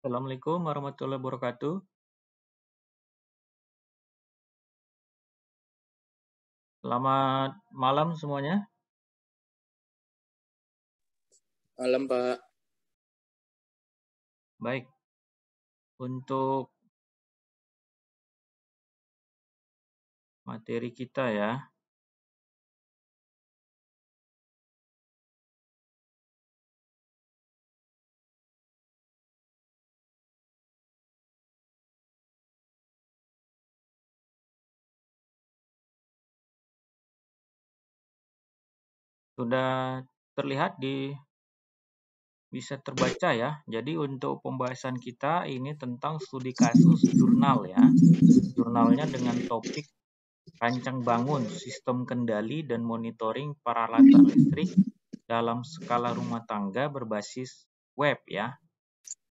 Assalamualaikum warahmatullahi wabarakatuh. Selamat malam semuanya. Malam, Pak. Baik, untuk materi kita ya. Sudah terlihat bisa terbaca ya. Jadi untuk pembahasan kita ini tentang studi kasus jurnal ya. Jurnalnya dengan topik rancang bangun sistem kendali dan monitoring peralatan listrik dalam skala rumah tangga berbasis web ya.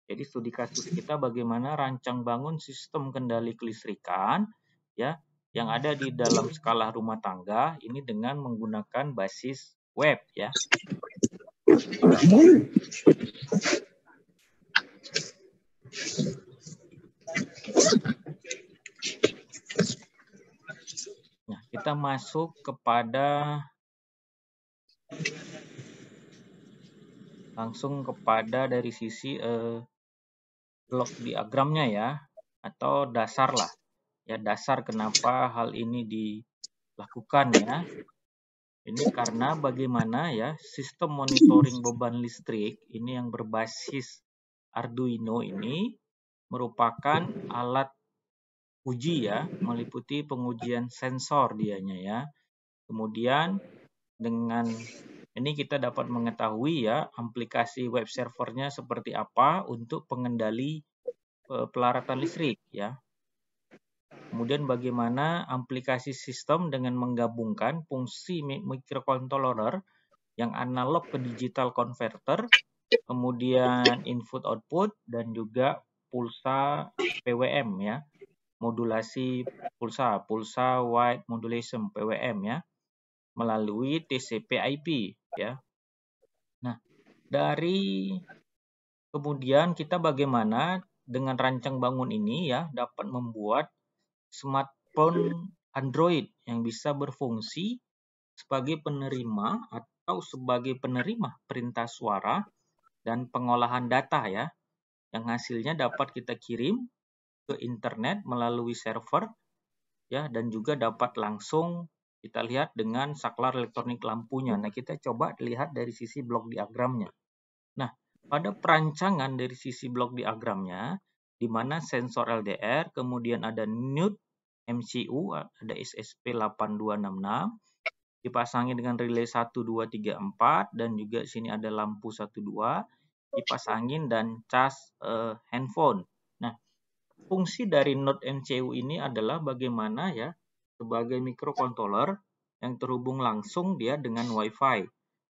Jadi studi kasus kita bagaimana rancang bangun sistem kendali kelistrikan ya yang ada di dalam skala rumah tangga ini dengan menggunakan basis web ya. Nah, kita masuk langsung kepada dari sisi blok diagramnya ya, atau dasar lah. Ya, dasar kenapa hal ini dilakukan ya. Ini karena bagaimana ya sistem monitoring beban listrik ini yang berbasis Arduino ini merupakan alat uji ya, meliputi pengujian sensor dianya ya. Kemudian dengan ini kita dapat mengetahui ya aplikasi web servernya seperti apa untuk pengendali pelaratan listrik ya. Kemudian bagaimana aplikasi sistem dengan menggabungkan fungsi microcontroller yang analog ke digital converter, kemudian input output dan juga pulsa PWM ya. Modulasi pulsa wide modulation PWM ya melalui TCP/IP ya. Nah, dari kemudian kita bagaimana dengan rancang bangun ini ya dapat membuat smartphone Android yang bisa berfungsi sebagai penerima atau sebagai penerima perintah suara dan pengolahan data ya, yang hasilnya dapat kita kirim ke internet melalui server ya, dan juga dapat langsung kita lihat dengan saklar elektronik lampunya. Nah, kita coba lihat dari sisi blok diagramnya. Nah, pada perancangan dari sisi blok diagramnya, di mana sensor LDR, kemudian ada NUT MCU, ada SSP 8266, dipasangi dengan relay 1, 2, 3, 4, dan juga sini ada lampu 1, 2, kipas angin, dan cas handphone. Nah, fungsi dari NUT MCU ini adalah bagaimana ya, sebagai microcontroller yang terhubung langsung dia dengan Wi-Fi.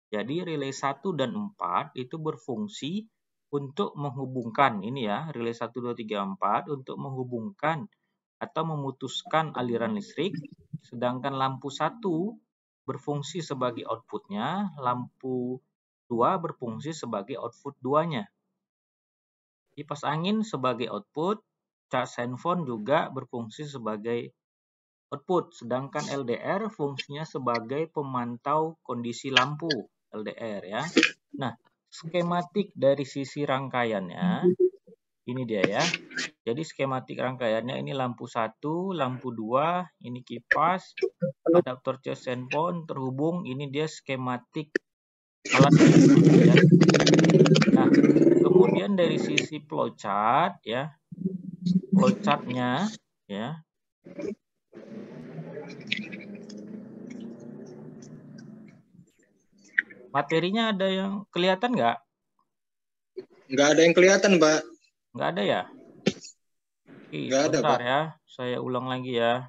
Jadi relay 1 dan 4 itu berfungsi untuk menghubungkan ini ya, relay 1, 2, 3, 4 untuk menghubungkan atau memutuskan aliran listrik, sedangkan lampu 1 berfungsi sebagai outputnya, lampu 2 berfungsi sebagai output 2-nya. Kipas angin sebagai output, cas handphone juga berfungsi sebagai output, sedangkan LDR fungsinya sebagai pemantau kondisi lampu LDR ya. Nah, skematik dari sisi rangkaiannya ini dia ya. Jadi skematik rangkaiannya ini lampu 1, lampu 2, ini kipas, adaptor cas handphone terhubung, ini dia skematik alat ya. Nah, kemudian dari sisi flowchart ya. Flowchartnya ya. Materinya ada yang kelihatan nggak? Nggak ada yang kelihatan, Pak. Nggak ada ya? Oke, Nggak ada, sebentar Pak. ya. Saya ulang lagi ya.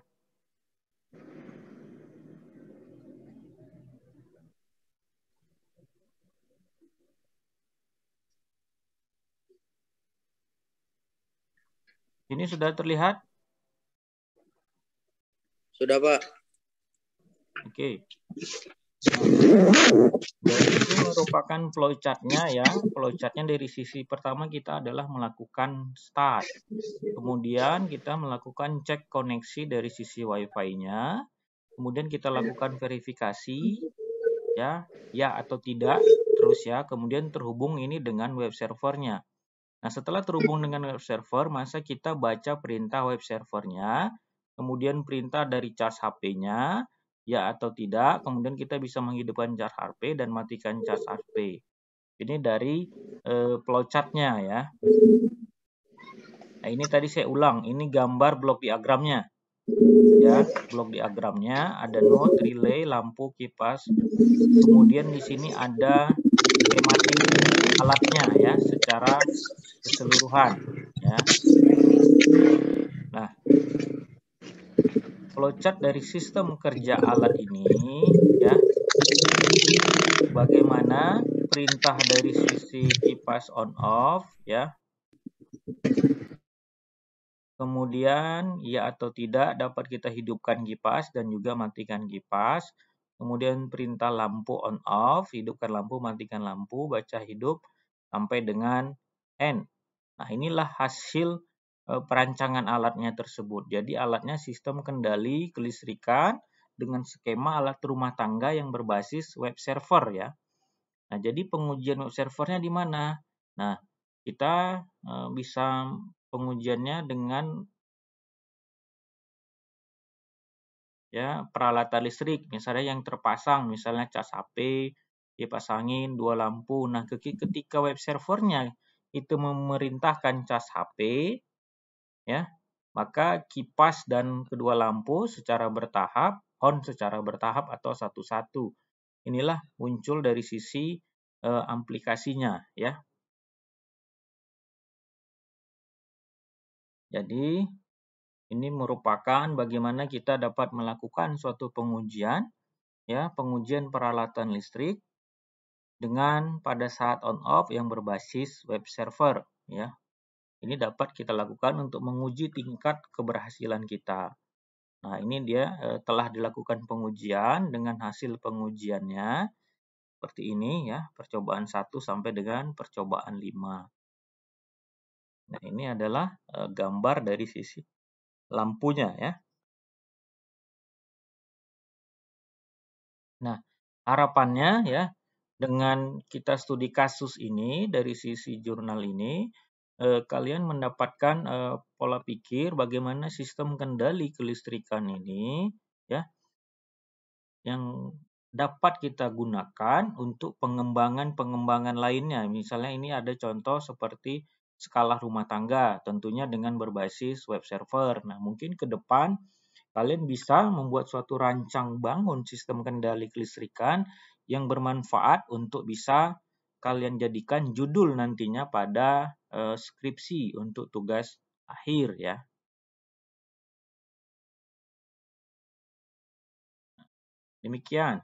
Ini sudah terlihat? Sudah, Pak. Oke. Dan ini merupakan flowchart-nya ya. Flowchart-nya dari sisi pertama kita adalah melakukan start. Kemudian kita melakukan cek koneksi dari sisi Wi-Fi-nya. Kemudian kita lakukan verifikasi ya atau tidak. Terus ya, kemudian terhubung ini dengan web servernya. Nah, setelah terhubung dengan web server, masa kita baca perintah web servernya, kemudian perintah dari cas HP-nya, ya atau tidak, kemudian kita bisa menghidupkan cas HP dan matikan cas HP. Ini dari flowchart-nya ya. Nah, ini tadi saya ulang, ini gambar blok diagramnya. Ya, blok diagramnya ada node, relay, lampu, kipas. Kemudian di sini ada skematik alatnya ya secara keseluruhan ya. Nah, flowchart dari sistem kerja alat ini ya. Bagaimana perintah dari sisi kipas on off ya. Kemudian ya atau tidak dapat kita hidupkan kipas dan juga matikan kipas. Kemudian perintah lampu on off, hidupkan lampu, matikan lampu, baca hidup sampai dengan end. Nah, inilah hasil perancangan alatnya tersebut. Jadi alatnya sistem kendali kelistrikan dengan skema alat rumah tangga yang berbasis web server ya. Nah, jadi pengujian web servernya di mana? Nah, kita bisa pengujiannya dengan ya peralatan listrik, misalnya yang terpasang, misalnya cas HP, kipas angin, 2 lampu. Nah, ketika web servernya itu memerintahkan cas HP, ya, maka kipas dan kedua lampu secara bertahap, on secara bertahap atau satu-satu. Inilah muncul dari sisi aplikasinya, ya. Jadi, ini merupakan bagaimana kita dapat melakukan suatu pengujian, ya, pengujian peralatan listrik dengan pada saat on off yang berbasis web server, ya. Ini dapat kita lakukan untuk menguji tingkat keberhasilan kita. Nah, ini dia telah dilakukan pengujian dengan hasil pengujiannya seperti ini ya, percobaan 1 sampai dengan percobaan 5. Nah, ini adalah gambar dari sisi lampunya ya. Nah, harapannya ya dengan kita studi kasus ini dari sisi jurnal ini kalian mendapatkan pola pikir bagaimana sistem kendali kelistrikan ini ya yang dapat kita gunakan untuk pengembangan lainnya. Misalnya ini ada contoh seperti skala rumah tangga, tentunya dengan berbasis web server. Nah, mungkin ke depan kalian bisa membuat suatu rancang bangun sistem kendali kelistrikan yang bermanfaat untuk bisa kalian jadikan judul nantinya pada skripsi untuk tugas akhir ya. Demikian.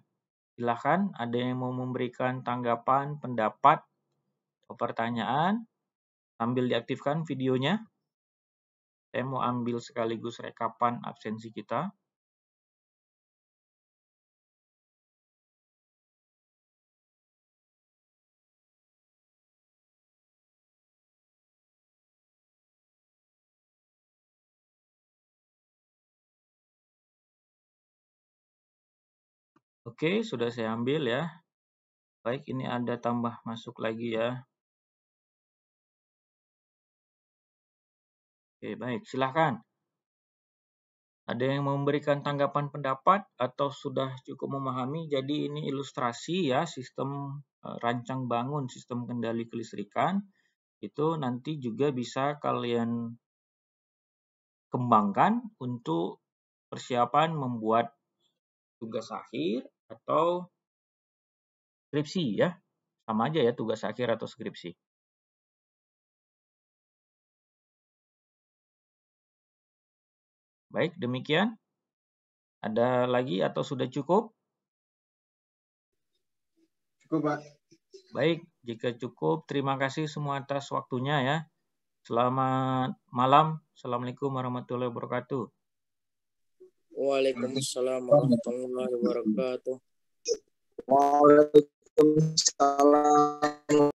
Silakan ada yang mau memberikan tanggapan, pendapat, atau pertanyaan sambil diaktifkan videonya. Saya mau ambil sekaligus rekapan absensi kita. Oke, sudah saya ambil ya. Baik, ini ada tambah masuk lagi ya. Oke, baik. Silahkan. Ada yang memberikan tanggapan pendapat atau sudah cukup memahami? Jadi ini ilustrasi ya sistem rancang bangun sistem kendali kelistrikan. Itu nanti juga bisa kalian kembangkan untuk persiapan membuat tugas akhir atau skripsi ya. Sama aja ya tugas akhir atau skripsi. Baik, demikian. Ada lagi atau sudah cukup? Cukup, Pak. Baik, jika cukup, terima kasih semua atas waktunya ya. Selamat malam. Assalamualaikum warahmatullahi wabarakatuh. Waalaikumsalam warahmatullahi wabarakatuh. Waalaikumsalam.